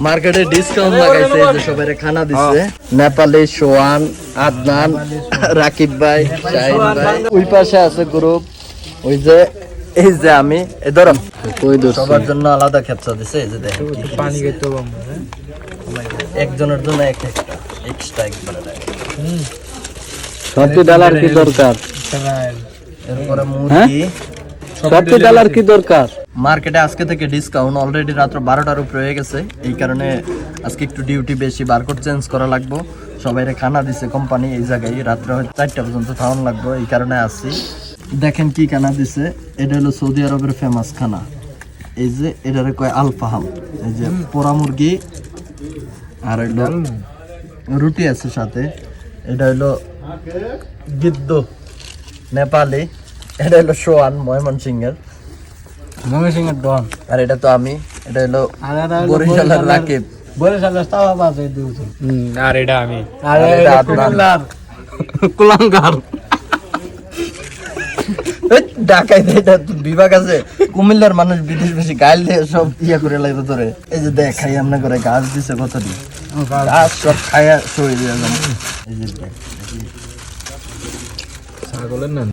মার্কেটে ডিসকাউন্ট লাগাইছে, এই যে সবাইরে খানা দিছে। নেপালি সোয়ান, আদনান, রাকিব ভাই, শাহিন ভাই, ওই পাশে আছে গ্রুপ, ওই যে এই যে আমি এই ধরো কই দূর সবার জন্য আলাদা খেপচা দিছে। এই যে দেখেন কি পানি খাইতে হবে আমরা, একজনের জন্য এক একটা এক্সট্রা একবারে দেয়। $40 কি দরকার? এরপরে মুরগি $40 কি দরকার? মার্কেটে আজকে থেকে ডিসকাউন্ট, অলরেডি রাত্র 12টার উপরে হয়ে গেছে, এই কারণে আজকে একটু ডিউটি বেশি, বারকোড চেঞ্জ করা লাগবো। সবাইরে খানা দিছে কোম্পানি এই জায়গায়, রাত্রে হয়তো 4টা পর্যন্ত খাওয়ান লাগবো, এই কারণে আসছি। দেখেন কি খানা দিছে, এটা হলো সৌদি আরবের ফেমাস খানা। এই যে এটারে কয় আলফাহাম, এই যে পোড়া মুরগি আর হইলো রুটি আছে সাথে। এটা হইলো গিদ্দ নেপালি, এটা হলো সোয়ান ময়মনসিংহের, ডন। আর এটা তো আমি, এটা হলো বরিশালের রাকিব, বরিশালের তাওয়া বাজে দিউছে। আর এটা আমি, আর এটা এটা আদনান। কুলাঙ্গার। ঢাকায় এটা বিভাগ আছে, কুমিল্লার মানুষ বিদেশ বেশি গাইল দিয়ে সব ইয়া করে লাগতো তোরে। এই যে দেখ খাই আমরা করে গাছ দিছে কত দিন, গাছ সব খাইয়া শরীর দিয়ে এই যে দেখ ছাগলের না।